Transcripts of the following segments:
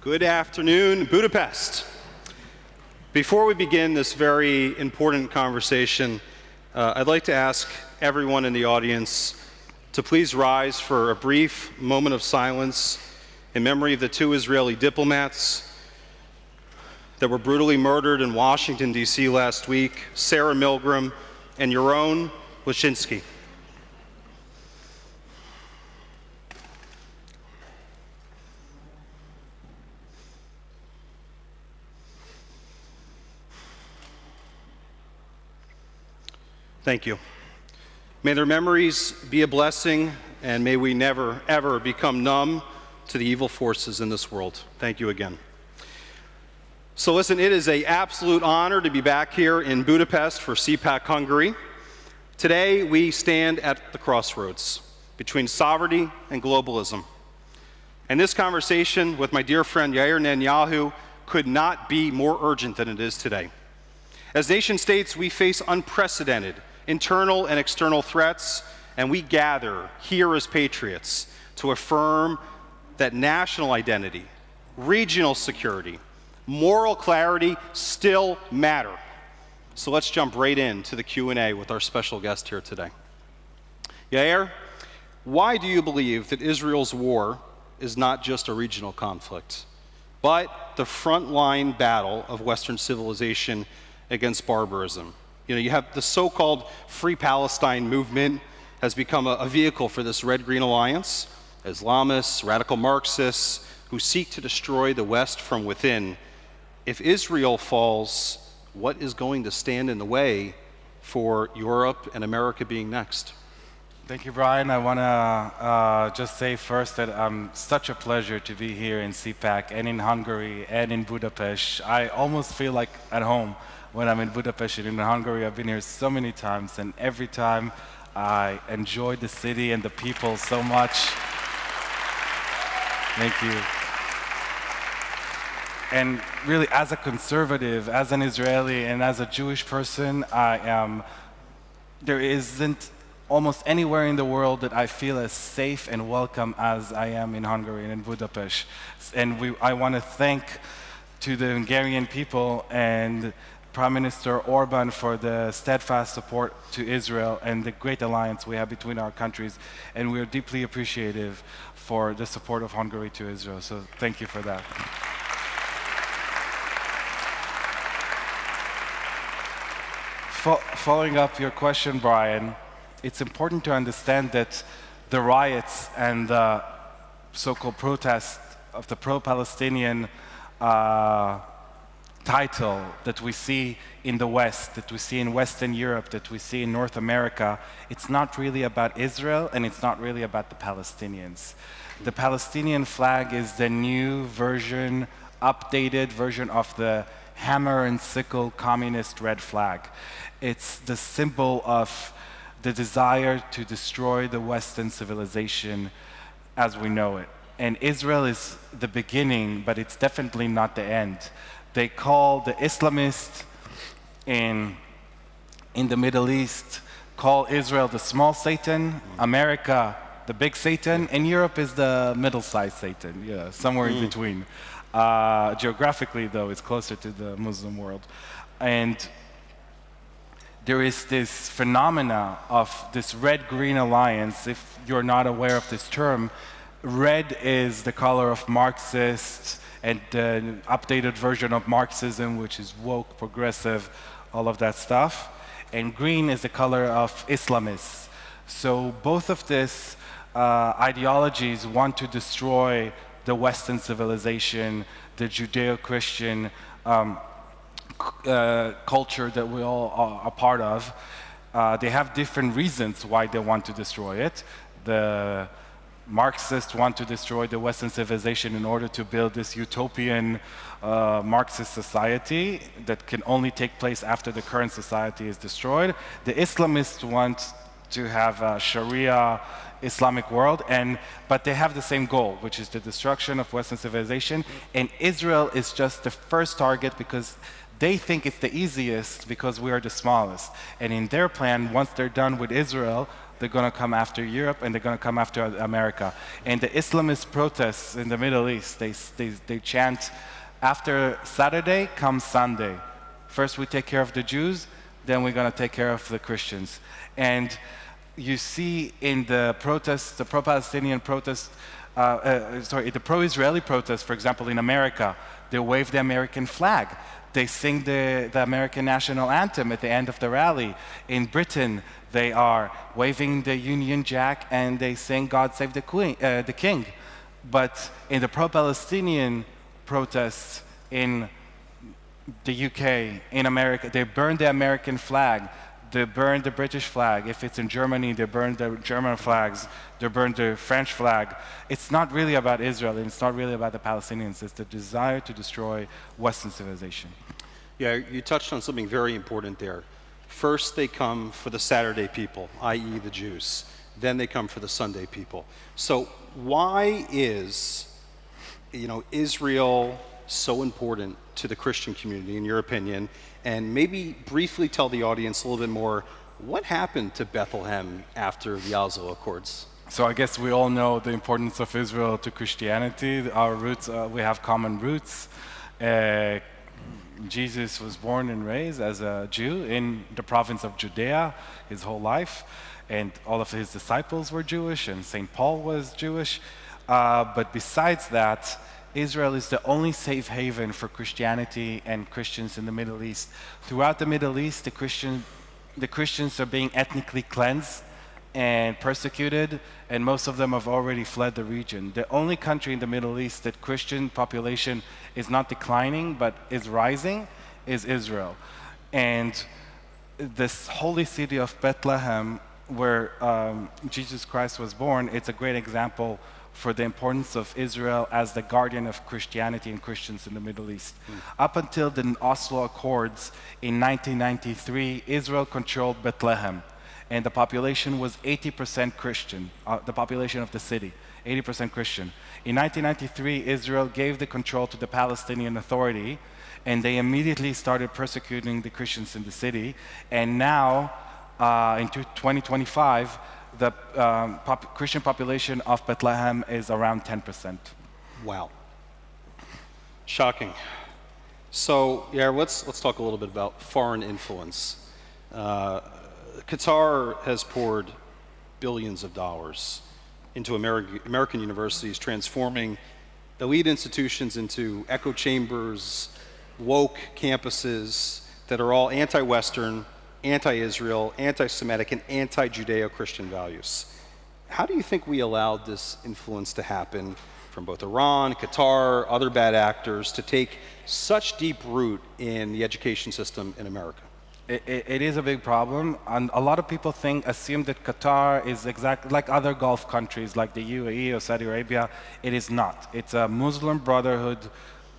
Good afternoon, Budapest. Before we begin this very important conversation, I'd like to ask everyone in the audience to please rise for a brief moment of silence in memory of the two Israeli diplomats that were brutally murdered in Washington, D.C. last week, Sarah Milgram and Yaron Lashinsky. Thank you. May their memories be a blessing, and may we never, ever become numb to the evil forces in this world. Thank you again. So listen, it is an absolute honor to be back here in Budapest for CPAC Hungary. Today, we stand at the crossroads between sovereignty and globalism. And this conversation with my dear friend Yair Netanyahu could not be more urgent than it is today. As nation states, we face unprecedented internal and external threats, and we gather here as patriots to affirm that national identity, regional security, moral clarity still matter. So let's jump right into the Q&A with our special guest here today. Yair, why do you believe that Israel's war is not just a regional conflict, but the frontline battle of Western civilization against barbarism? You know, you have the so-called Free Palestine movement has become a vehicle for this Red-Green Alliance, Islamists, radical Marxists, who seek to destroy the West from within. If Israel falls, what is going to stand in the way for Europe and America being next? Thank you, Brian. I want to just say first that such a pleasure to be here in CPAC and in Hungary and in Budapest. I almost feel like at home when I'm in Budapest and in Hungary. I've been here so many times, and every time I enjoy the city and the people so much. Thank you. And really, as a conservative, as an Israeli, and as a Jewish person, there isn't almost anywhere in the world that I feel as safe and welcome as I am in Hungary and in Budapest. And I want to thank to the Hungarian people and Prime Minister Orban for the steadfast support to Israel and the great alliance we have between our countries. And we are deeply appreciative for the support of Hungary to Israel. So thank you for that. Following up your question, Brian, it's important to understand that the riots and the so-called protests of the pro-Palestinian title that we see in the West, that we see in Western Europe, that we see in North America, it's not really about Israel and it's not really about the Palestinians. The Palestinian flag is the new version, updated version of the hammer and sickle communist red flag. It's the symbol of the desire to destroy the Western civilization as we know it. And Israel is the beginning, but it's definitely not the end. They call the Islamists in the Middle East, call Israel the small Satan, America the big Satan, and Europe is the middle-sized Satan, yeah, somewhere in between. Geographically, though, it's closer to the Muslim world. And there is this phenomena of this red-green alliance. If you're not aware of this term, red is the color of Marxists and the updated version of Marxism, which is woke, progressive, all of that stuff. And green is the color of Islamists. So both of these ideologies want to destroy the Western civilization, the Judeo-Christian culture that we all are a part of. They have different reasons why they want to destroy it. The Marxists want to destroy the Western civilization in order to build this utopian Marxist society that can only take place after the current society is destroyed. The Islamists want to have a Sharia Islamic world, but they have the same goal, which is the destruction of Western civilization. And Israel is just the first target because they think it's the easiest because we are the smallest. And in their plan, once they're done with Israel, they're going to come after Europe, and they're going to come after America. And the Islamist protests in the Middle East, they chant, after Saturday comes Sunday. First we take care of the Jews, then we're going to take care of the Christians. And you see in the protests, the pro-Palestinian protests, the pro-Israeli protests, for example, in America, they wave the American flag. They sing the American national anthem at the end of the rally. In Britain, they are waving the Union Jack and they sing God Save the King. But in the pro-Palestinian protests in the UK, in America, they burn the American flag. They burn the British flag. If it's in Germany, they burn the German flags. They burn the French flag. It's not really about Israel, and it's not really about the Palestinians. It's the desire to destroy Western civilization. Yeah, you touched on something very important there. First, they come for the Saturday people, i.e. the Jews. Then they come for the Sunday people. So why is, Israel so important to the Christian community, in your opinion? And maybe briefly tell the audience a little bit more, what happened to Bethlehem after the Oslo Accords? So I guess we all know the importance of Israel to Christianity. Our roots, we have common roots. Jesus was born and raised as a Jew in the province of Judea his whole life, and all of his disciples were Jewish, and St. Paul was Jewish. But besides that, Israel is the only safe haven for Christianity and Christians in the Middle East. Throughout the Middle East, the Christians are being ethnically cleansed and persecuted, and most of them have already fled the region. The only country in the Middle East that Christian population is not declining but is rising is Israel. And this holy city of Bethlehem, where Jesus Christ was born, it's a great example for the importance of Israel as the guardian of Christianity and Christians in the Middle East. Up until the Oslo Accords in 1993, Israel controlled Bethlehem, and the population was 80% Christian, the population of the city, 80% Christian. In 1993, Israel gave the control to the Palestinian Authority, and they immediately started persecuting the Christians in the city. And now, in 2025, the Christian population of Bethlehem is around 10%. Wow. Shocking. So, yeah, let's talk a little bit about foreign influence. Qatar has poured billions of dollars into American universities, transforming elite institutions into echo chambers, woke campuses that are all anti-Western, anti-Israel, anti-Semitic, and anti-Judeo-Christian values. How do you think we allowed this influence to happen from both Iran, Qatar, other bad actors, to take such deep root in the education system in America? It is a big problem, and a lot of people assume that Qatar is exactly like other Gulf countries, like the UAE or Saudi Arabia. It is not. It's a Muslim Brotherhood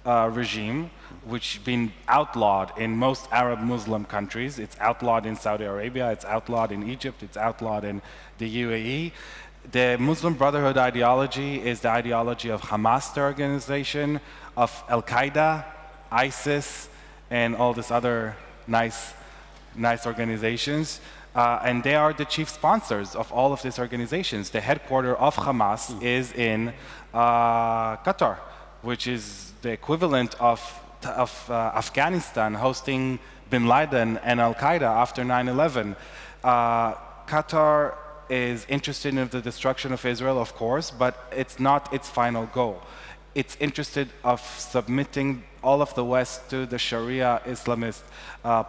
regime, which has been outlawed in most Arab Muslim countries. It's outlawed in Saudi Arabia, it's outlawed in Egypt, it's outlawed in the UAE. The Muslim Brotherhood ideology is the ideology of Hamas, the organization, of Al-Qaeda, ISIS, and all these other nice organizations. And they are the chief sponsors of all of these organizations. The headquarters of Hamas is in Qatar, which is the equivalent of Afghanistan hosting bin Laden and Al-Qaeda after 9/11. Qatar is interested in the destruction of Israel, of course, but it's not its final goal. It's interested of submitting all of the West to the Sharia Islamist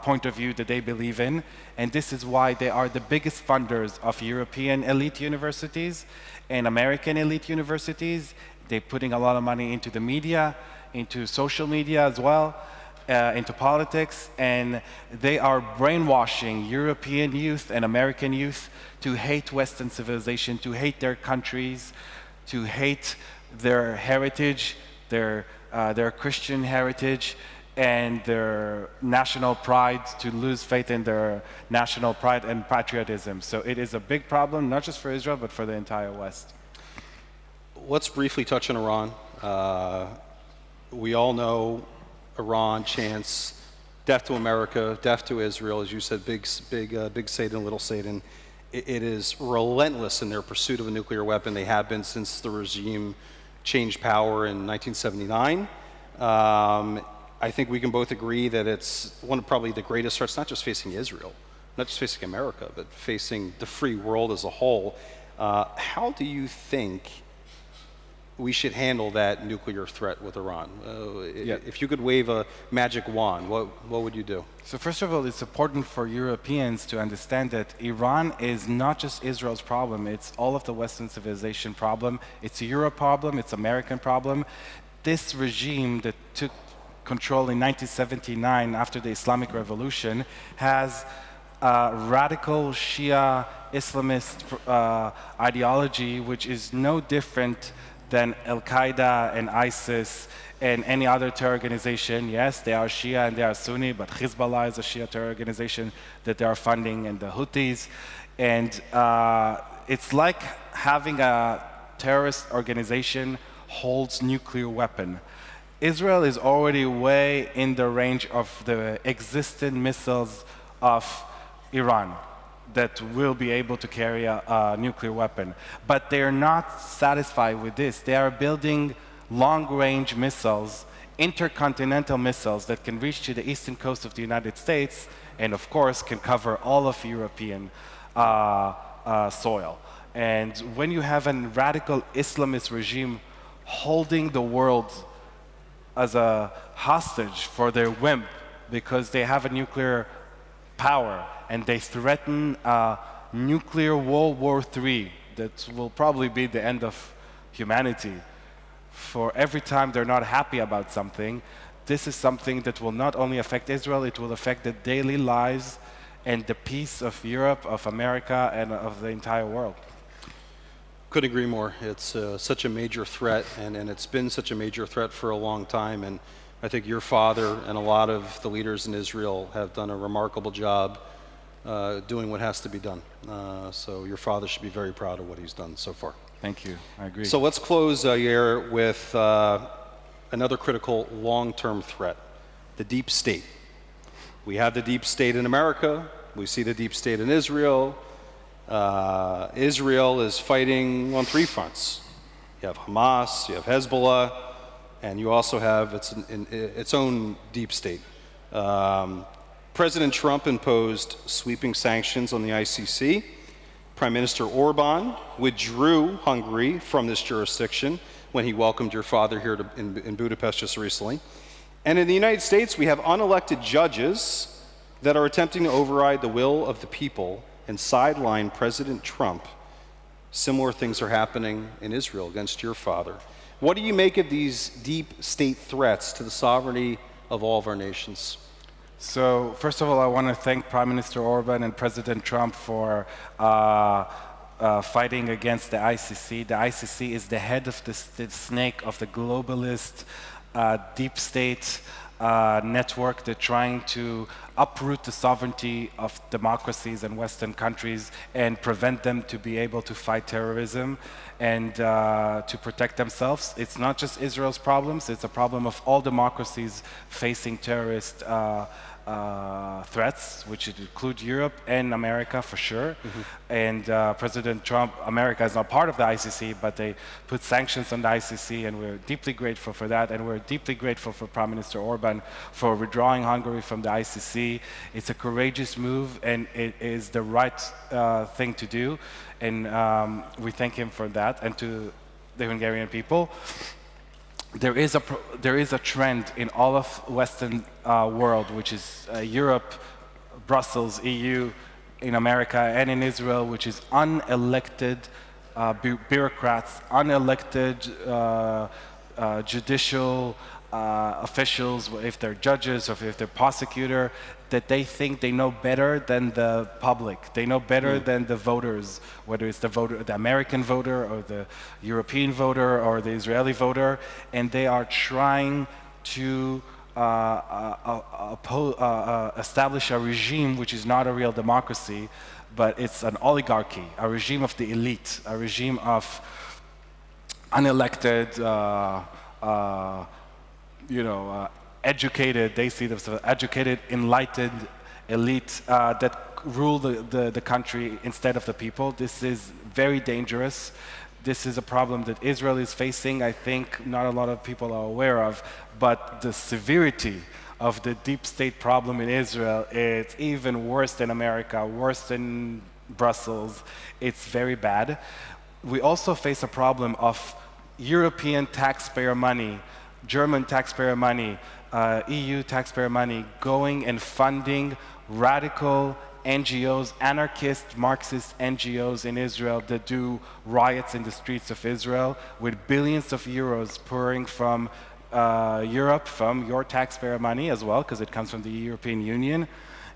point of view that they believe in, and this is why they are the biggest funders of European elite universities and American elite universities. They're putting a lot of money into the media, into social media as well, into politics, and they are brainwashing European youth and American youth to hate Western civilization, to hate their countries, to hate their heritage, their Christian heritage, and their national pride, to lose faith in their national pride and patriotism. So it is a big problem, not just for Israel, but for the entire West. Let's briefly touch on Iran. We all know Iran chants death to America, death to Israel, as you said, big Satan, little Satan. it is relentless in their pursuit of a nuclear weapon. They have been since the regime changed power in 1979. I think we can both agree that it's one of probably the greatest threats, not just facing Israel, not just facing America, but facing the free world as a whole. How do you think we should handle that nuclear threat with Iran? If you could wave a magic wand, what would you do? So first of all, it's important for Europeans to understand that Iran is not just Israel's problem, it's all of the Western civilization problem. It's a Europe problem, it's American problem. This regime that took control in 1979 after the Islamic Revolution has radical Shia Islamist ideology, which is no different than Al-Qaeda and ISIS and any other terror organization. Yes, they are Shia and they are Sunni, but Hezbollah is a Shia terror organization that they are funding, and the Houthis. And it's like having a terrorist organization holds nuclear weapon. Israel is already way in the range of the existing missiles of Iran that will be able to carry a nuclear weapon. But they're not satisfied with this. They are building long-range missiles, intercontinental missiles that can reach to the eastern coast of the United States and, of course, can cover all of European soil. And when you have a radical Islamist regime holding the world as a hostage for their whim because they have a nuclear power and they threaten a nuclear World War III that will probably be the end of humanity. For every time they're not happy about something, this is something that will not only affect Israel, it will affect the daily lives and the peace of Europe, of America, and of the entire world. Couldn't agree more. It's such a major threat, and it's been such a major threat for a long time. And I think your father and a lot of the leaders in Israel have done a remarkable job doing what has to be done. So your father should be very proud of what he's done so far. Thank you. I agree. So let's close, Yair, with another critical long-term threat, the deep state. We have the deep state in America. We see the deep state in Israel. Israel is fighting on three fronts. You have Hamas, you have Hezbollah, and you also have its own deep state. President Trump imposed sweeping sanctions on the ICC. Prime Minister Orban withdrew Hungary from this jurisdiction when he welcomed your father here in Budapest just recently. And in the United States, we have unelected judges that are attempting to override the will of the people and sideline President Trump. Similar things are happening in Israel against your father. What do you make of these deep state threats to the sovereignty of all of our nations? So, first of all, I want to thank Prime Minister Orban and President Trump for fighting against the ICC. The ICC is the head of the snake of the globalist deep state network. They're trying to uproot the sovereignty of democracies and Western countries and prevent them to be able to fight terrorism and to protect themselves. It's not just Israel's problems, it's a problem of all democracies facing terrorist threats, which include Europe and America for sure. And President Trump, America is not part of the ICC, but they put sanctions on the ICC, and we're deeply grateful for that. And we're deeply grateful for Prime Minister Orban for withdrawing Hungary from the ICC. It's a courageous move, and it is the right thing to do. And we thank him for that, and to the Hungarian people. There is a trend in all of Western world, which is Europe, Brussels, EU, in America, and in Israel, which is unelected bureaucrats, unelected judicial officials, if they're judges or if they're prosecutor, that they think they know better than the public. They know better than the voters, whether it's the American voter or the European voter or the Israeli voter, and they are trying to establish a regime which is not a real democracy, but it's an oligarchy, a regime of the elite, a regime of unelected, educated, they see themselves educated, enlightened elite that rule the country instead of the people. This is very dangerous. This is a problem that Israel is facing, I think not a lot of people are aware of, but the severity of the deep state problem in Israel, it's even worse than America, worse than Brussels. It's very bad. We also face a problem of European taxpayer money, German taxpayer money, EU taxpayer money going and funding radical NGOs, anarchist, Marxist NGOs in Israel that do riots in the streets of Israel with billions of euros pouring from Europe, from your taxpayer money as well, because it comes from the European Union,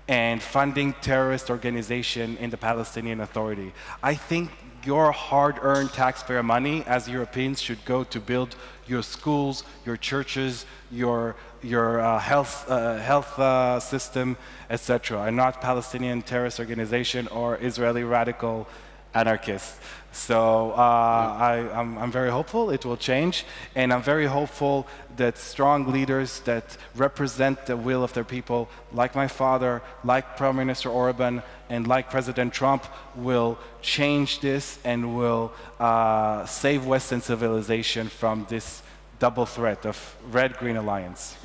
and funding terrorist organization in the Palestinian Authority. I think your hard-earned taxpayer money as Europeans should go to build your schools, your churches, your health system, etc., and not Palestinian terrorist organization or Israeli radical anarchists. So I'm very hopeful it will change, and I'm very hopeful that strong leaders that represent the will of their people, like my father, like Prime Minister Orban, and like President Trump, will change this and will save Western civilization from this double threat of red-green alliance.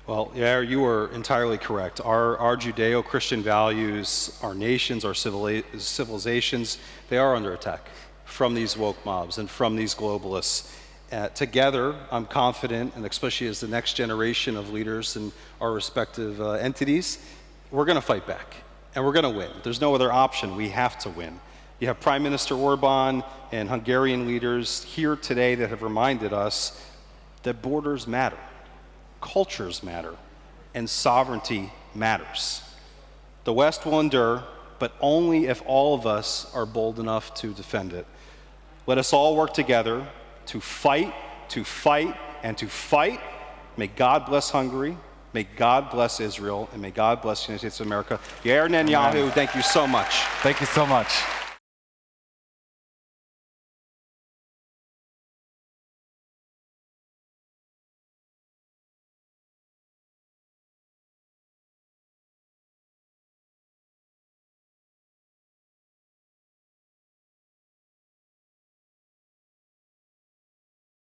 Well, Yair, you are entirely correct. Our Judeo-Christian values, our nations, our civilizations, they are under attack from these woke mobs and from these globalists. Together, I'm confident, and especially as the next generation of leaders in our respective entities, we're going to fight back, and we're going to win. There's no other option. We have to win. You have Prime Minister Orban and Hungarian leaders here today that have reminded us that borders matter, cultures matter, and sovereignty matters. The West will endure, but only if all of us are bold enough to defend it. Let us all work together to fight, and to fight. May God bless Hungary, may God bless Israel, and may God bless the United States of America. Yair Netanyahu, thank you so much. Thank you so much.